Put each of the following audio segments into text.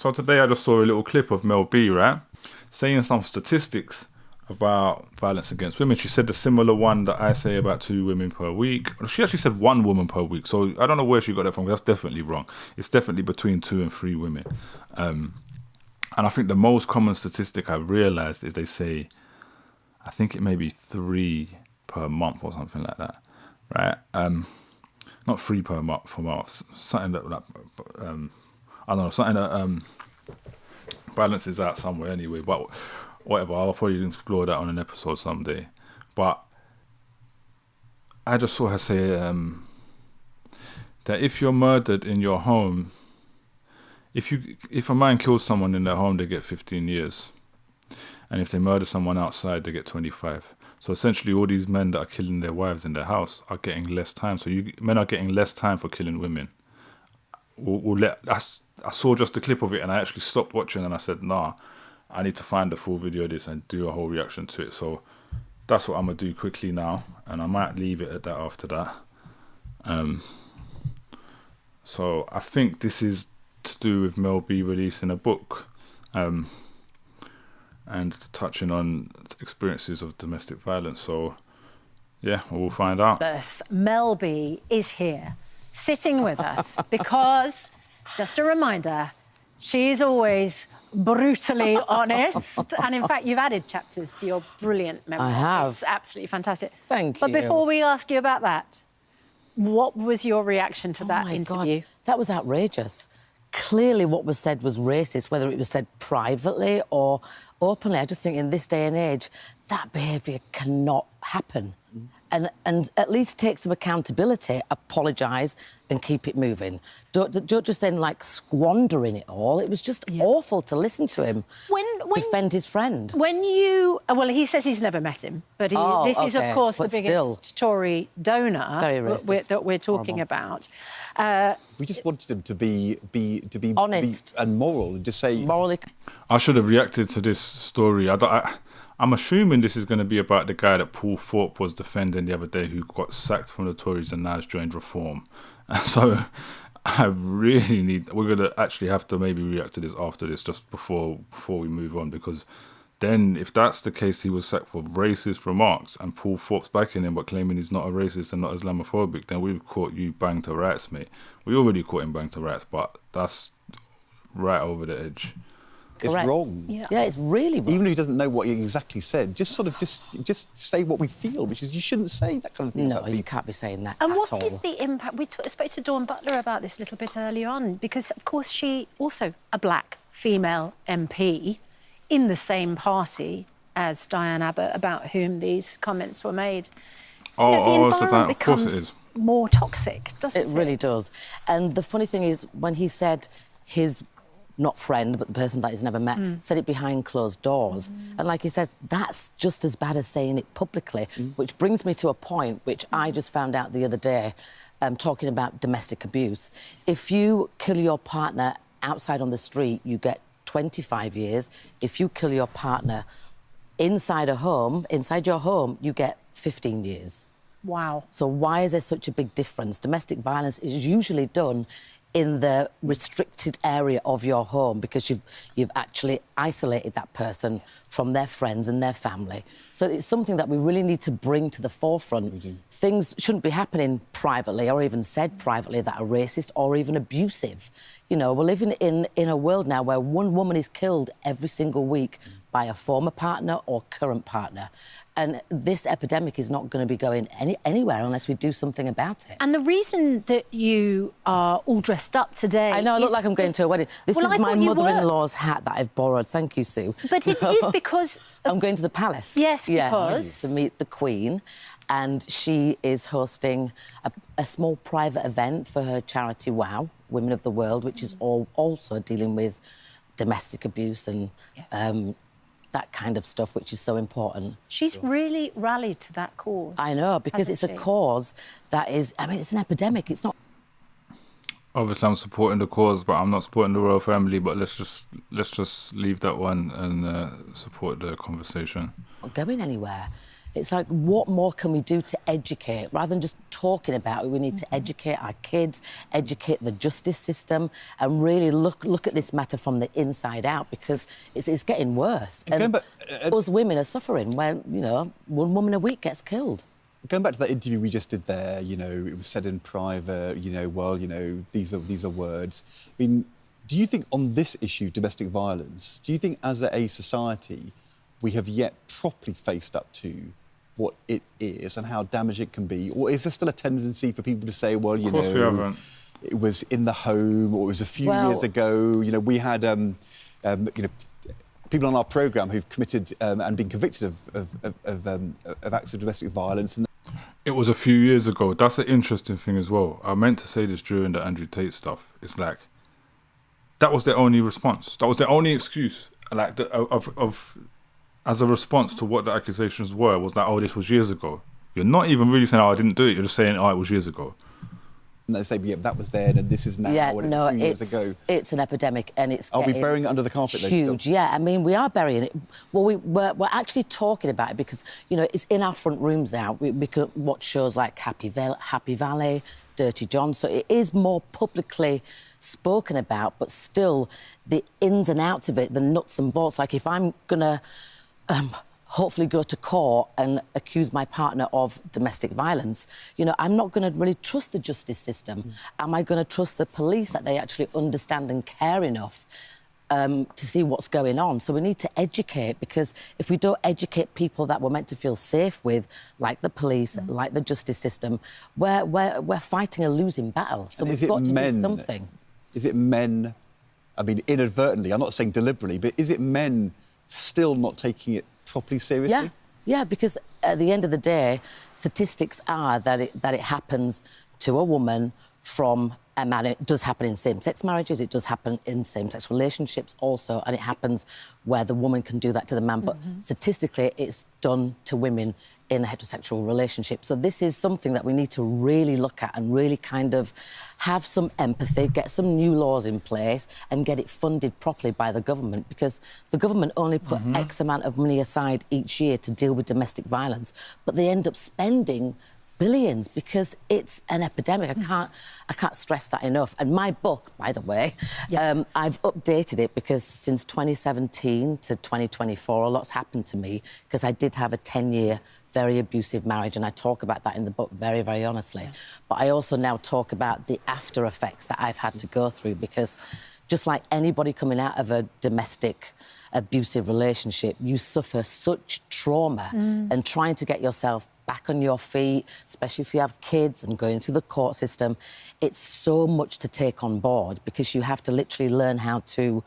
So today I just saw a little clip of Mel B, right? Saying some statistics about violence against women. She said the similar one that I say about 2 women per week. She actually said 1 woman per week. So I don't know where she got that from. That's definitely wrong. It's definitely between 2 and 3 women. And I think the most common statistic I've realized is they say, I think it may be 3 per month or something like that, right? Not 3 per month, something that I don't know, something that balances out somewhere anyway, but whatever, I'll probably explore that on an episode someday. But I just saw her say that if you're murdered in your home, if a man kills someone in their home, they get 15 years. And if they murder someone outside, they get 25. So essentially all these men that are killing their wives in their house are getting less time. So men are getting less time for killing women. I saw just a clip of it and I actually stopped watching and I said, nah, I need to find the full video of this and do a whole reaction to it. So that's what I'm going to do quickly now. And I might leave it at that after that. So I think this is to do with Mel B releasing a book and touching on experiences of domestic violence. So yeah, we'll find out. Mel B is here, sitting with us, because, just a reminder, she's always brutally honest. And in fact, you've added chapters to your brilliant memoir. I have. It's absolutely fantastic. Thank you. But before we ask you about that, what was your reaction to that interview? God, that was outrageous. Clearly what was said was racist, whether it was said privately or openly. I just think in this day and age, that behaviour cannot happen. And at least take some accountability, apologise and keep it moving. Don't just then, like, squandering it all. It was just awful to listen to him defend his friend. When you... Well, he says he's never met him, but this is, of course, the biggest Tory donor that we're talking about. We just wanted him to be honest and moral, and just say... Morally... I should have reacted to this story. I'm assuming this is going to be about the guy that Paul Thorpe was defending the other day, who got sacked from the Tories and now has joined Reform. And so I really need... We're going to actually have to maybe react to this after this, just before we move on, because then if that's the case, he was sacked for racist remarks and Paul Thorpe's backing him but claiming he's not a racist and not Islamophobic, then we've caught you bang to rights, mate. We already caught him bang to rights, but that's right over the edge. It's wrong. Yeah, it's really wrong. Even if he doesn't know what he exactly said, just say what we feel, which is you shouldn't say that kind of thing. No, you can't be saying that And at what all. is the impact? We spoke to Dawn Butler about this a little bit earlier on, because, of course, she also a black female MP in the same party as Diane Abbott, about whom these comments were made. The environment becomes more toxic, doesn't it? It really does. And the funny thing is, when he said his... not friend, but the person that he's never met, said it behind closed doors. And like he says, that's just as bad as saying it publicly, which brings me to a point which I just found out the other day, talking about domestic abuse. If you kill your partner outside on the street, you get 25 years. If you kill your partner inside your home, you get 15 years. Wow. So why is there such a big difference? Domestic violence is usually done in the restricted area of your home because you've actually isolated that person from their friends and their family. So it's something that we really need to bring to the forefront. Things shouldn't be happening privately or even said privately that are racist or even abusive. You know, we're living in a world now where one woman is killed every single week by a former partner or current partner. And this epidemic is not going to be going anywhere unless we do something about it. And the reason that you are all dressed up today... I know, I look like I'm going to a wedding. This is my mother-in-law's hat that I've borrowed. Thank you, Sue. But it is because... I'm going to the palace. Yes, because... to meet the Queen. And she is hosting a small private event for her charity, WOW, Women of the World, which is also dealing with domestic abuse and... that kind of stuff, which is so important. She's really rallied to that cause. I know, because it's a cause that is... I mean, it's an epidemic. It's not... Obviously, I'm supporting the cause, but I'm not supporting the royal family. But let's just leave that one and support the conversation. Not going anywhere. It's like, what more can we do to educate rather than just talking about it. We need to educate our kids, educate the justice system, and really look at this matter from the inside out, because it's getting worse. And us women are suffering when, you know, one woman a week gets killed. Going back to that interview we just did there, you know, it was said in private, you know, well, you know, these are words. I mean, do you think on this issue, domestic violence, do you think as a society we have yet properly faced up to what it is and how damaging it can be? Or is there still a tendency for people to say, well, you know, it was in the home, or it was a few years ago? You know, we had, you know, people on our programme who've committed and been convicted of acts of domestic violence. And it was a few years ago. That's an interesting thing as well. I meant to say this during the Andrew Tate stuff. It's like, that was their only response. That was their only excuse. Like, as a response to what the accusations were, was that, oh, this was years ago. You're not even really saying, oh, I didn't do it. You're just saying, oh, it was years ago. And they say, yeah, that was then and this is now. Yeah, and no, it's a few years ago. It's an epidemic, and it's Are we burying it under the carpet? Huge, yeah. I mean, we are burying it. Well, we're actually talking about it because, you know, it's in our front rooms now. We can watch shows like Happy Valley, Dirty John, so it is more publicly spoken about, but still the ins and outs of it, the nuts and bolts. Like, if I'm gonna hopefully go to court and accuse my partner of domestic violence, you know, I'm not going to really trust the justice system. Am I going to trust the police, that they actually understand and care enough to see what's going on? So we need to educate, because if we don't educate people that we're meant to feel safe with, like the police, like the justice system, we're fighting a losing battle. So we've got to do something. Is it men, I mean, inadvertently, I'm not saying deliberately, but is it men still not taking it properly seriously? Yeah, because at the end of the day, statistics are that it happens to a woman from a man. It does happen in same-sex marriages, it does happen in same-sex relationships also, and it happens where the woman can do that to the man, but statistically it's done to women in a heterosexual relationship. So this is something that we need to really look at and really kind of have some empathy, get some new laws in place and get it funded properly by the government, because the government only put X amount of money aside each year to deal with domestic violence, but they end up spending billions because it's an epidemic. I can't stress that enough. And my book, by the way, I've updated it because since 2017 to 2024, a lot's happened to me, because I did have a 10-year very abusive marriage, and I talk about that in the book very, very honestly. But I also now talk about the after effects that I've had to go through, because just like anybody coming out of a domestic abusive relationship, you suffer such trauma, and trying to get yourself back on your feet, especially if you have kids and going through the court system, it's so much to take on board, because you have to literally learn how to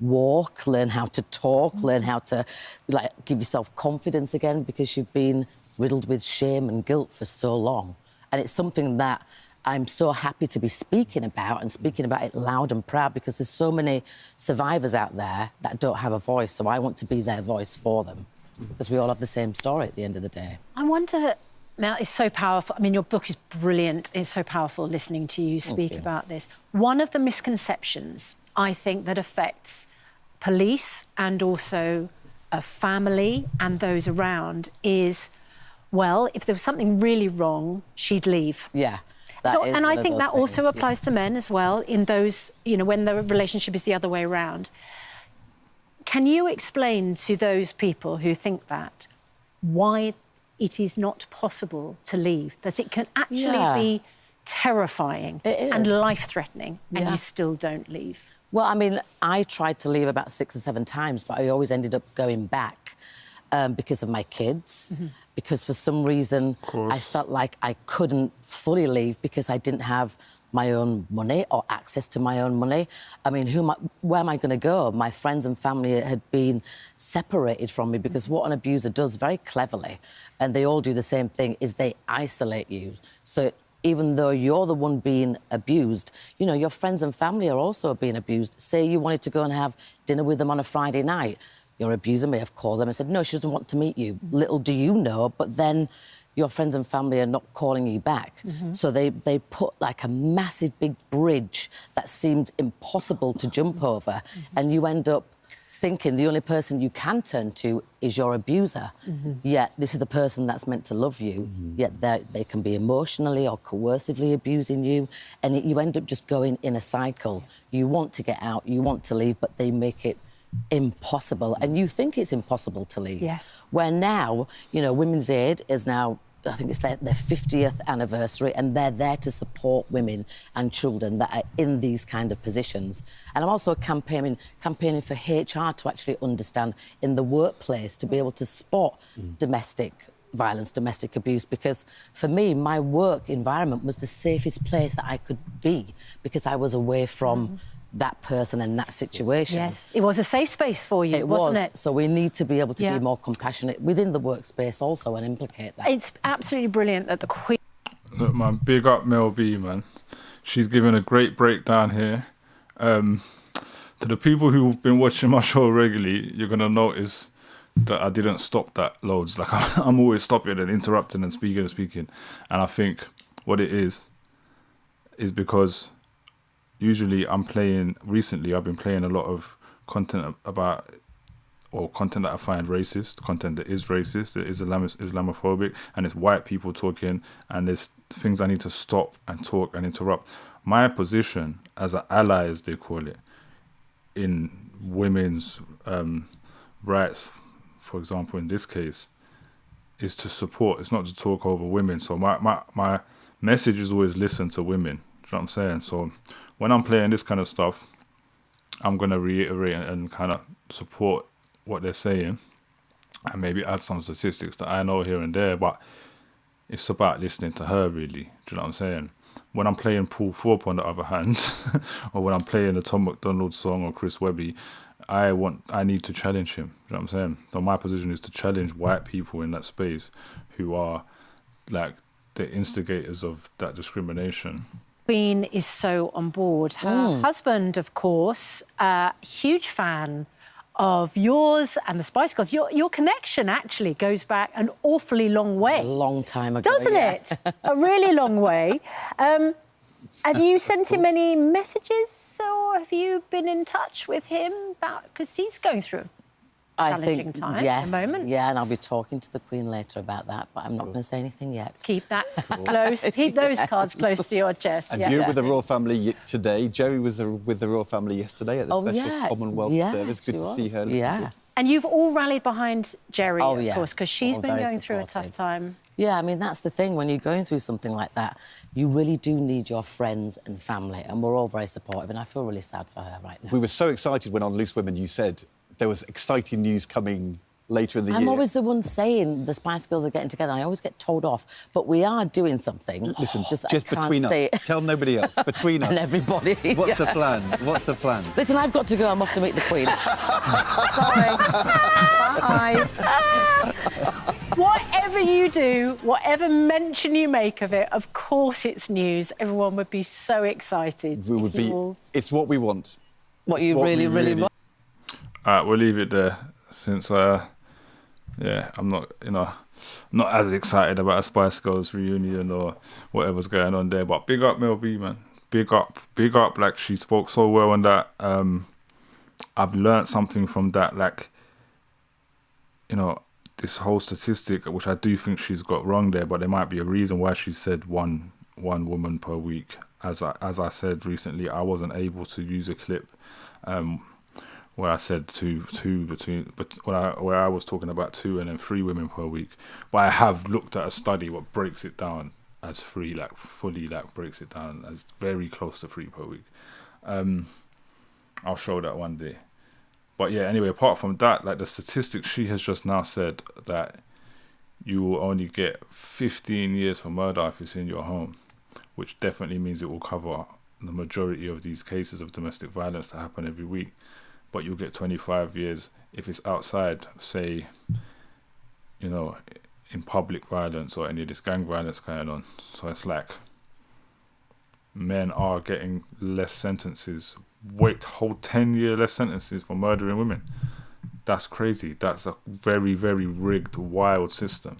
walk, learn how to talk, learn how to, like, give yourself confidence again, because you've been riddled with shame and guilt for so long. And it's something that I'm so happy to be speaking about, and speaking about it loud and proud, because there's so many survivors out there that don't have a voice, so I want to be their voice for them, because we all have the same story at the end of the day. I wonder, Mel, it's so powerful. I mean, your book is brilliant. It's so powerful listening to you speak about this. One of the misconceptions, I think, that affects police and also a family and those around is, well, if there was something really wrong, she'd leave. Yeah. And I think that also applies to men as well, in those, you know, when the relationship is the other way around. Can you explain to those people who think that why it is not possible to leave, that it can actually be terrifying and life-threatening, and you still don't leave? Well, I mean, I tried to leave about 6 or 7 times, but I always ended up going back because of my kids, because for some reason I felt like I couldn't fully leave because I didn't have my own money or access to my own money. I mean, where am I going to go? My friends and family had been separated from me, because what an abuser does very cleverly, and they all do the same thing, is they isolate you. So even though you're the one being abused, you know, your friends and family are also being abused. Say you wanted to go and have dinner with them on a Friday night. Your abuser may have called them and said, no, she doesn't want to meet you. Little do you know, but then your friends and family are not calling you back. So they put like a massive big bridge that seemed impossible to jump over, and you end up thinking the only person you can turn to is your abuser. Yet this is the person that's meant to love you, yet they can be emotionally or coercively abusing you, and you end up just going in a cycle. You want to get out, you want to leave, but they make it impossible, and you think it's impossible to leave. Yes. Where now, you know, Women's Aid is now, I think it's their 50th anniversary, and they're there to support women and children that are in these kind of positions. And I'm also campaigning for HR to actually understand in the workplace to be able to spot domestic violence, domestic abuse, because for me, my work environment was the safest place that I could be because I was away from that person and that situation. Yes, it was a safe space for you, wasn't it? So we need to be able to be more compassionate within the workspace also and implicate that. It's absolutely brilliant that the Queen... Look, man, big up Mel B, man. She's given a great breakdown here. To the people who've been watching my show regularly, you're going to notice that I didn't stop that loads. Like, I'm always stopping and interrupting and speaking. And I think what it is because usually recently I've been playing a lot of content content that I find racist, content that is racist, that is Islamophobic, and it's white people talking, and there's things I need to stop and talk and interrupt. My position as an ally, as they call it, in women's rights, for example, in this case, is to support. It's not to talk over women. So my message is always listen to women. Do you know what I'm saying? So when I'm playing this kind of stuff, I'm going to reiterate and kind of support what they're saying and maybe add some statistics that I know here and there, but it's about listening to her, really. Do you know what I'm saying? When I'm playing Paul Thorpe, on the other hand, or when I'm playing a Tom McDonald song or Chris Webby, I need to challenge him. Do you know what I'm saying? So my position is to challenge white people in that space who are like the instigators of that discrimination. Queen is so on board. Her husband, of course, huge fan of yours and the Spice Girls. Your connection actually goes back an awfully long way. A long time ago, doesn't it? A really long way. Have you sent him any messages, or have you been in touch with him about, because he's going through a challenging time at the moment? Yeah, and I'll be talking to the Queen later about that, but I'm not going to say anything yet. Keep that close. Keep those cards close to your chest. And you're with the royal family today. Joey was with the royal family yesterday at the special Commonwealth service. Good to see her. Yeah. And you've all rallied behind Jerry, of course, because she's All been very going through a supportive. tough time. Yeah, I mean, that's the thing. When you're going through something like that, you really do need your friends and family, and we're all very supportive, and I feel really sad for her right now. We were so excited when on Loose Women you said there was exciting news coming later in the year. I'm always the one saying the Spice Girls are getting together. I always get told off, but we are doing something. Listen, just between us. Tell nobody else. Between us. And everybody. What's the plan? What's the plan? Listen, I've got to go. I'm off to meet the Queen. Sorry. Bye. Whatever you do, whatever mention you make of it, of course it's news. Everyone would be so excited. We would be. It's what we want. What you really want. All right, we'll leave it there since, I'm not, not as excited about a Spice Girls reunion or whatever's going on there. But big up Mel B, man. Big up. Like, she spoke so well on that. I've learnt something from that, like, this whole statistic, which I do think she's got wrong there, but there might be a reason why she said one woman per week. As I said recently, I wasn't able to use a clip where I said where I was talking about 2 and then 3 women per week. But I have looked at a study what breaks it down as 3, like fully, like breaks it down as very close to 3 per week. I'll show that one day. But yeah, anyway, apart from that, like the statistics, she has just now said that you will only get 15 years for murder if it's in your home, which definitely means it will cover the majority of these cases of domestic violence that happen every week. But you'll get 25 years if it's outside, say, in public violence or any of this gang violence going on. So it's like men are getting less sentences. Whole 10-year less sentences for murdering women. That's crazy. That's a very, very rigged, wild system.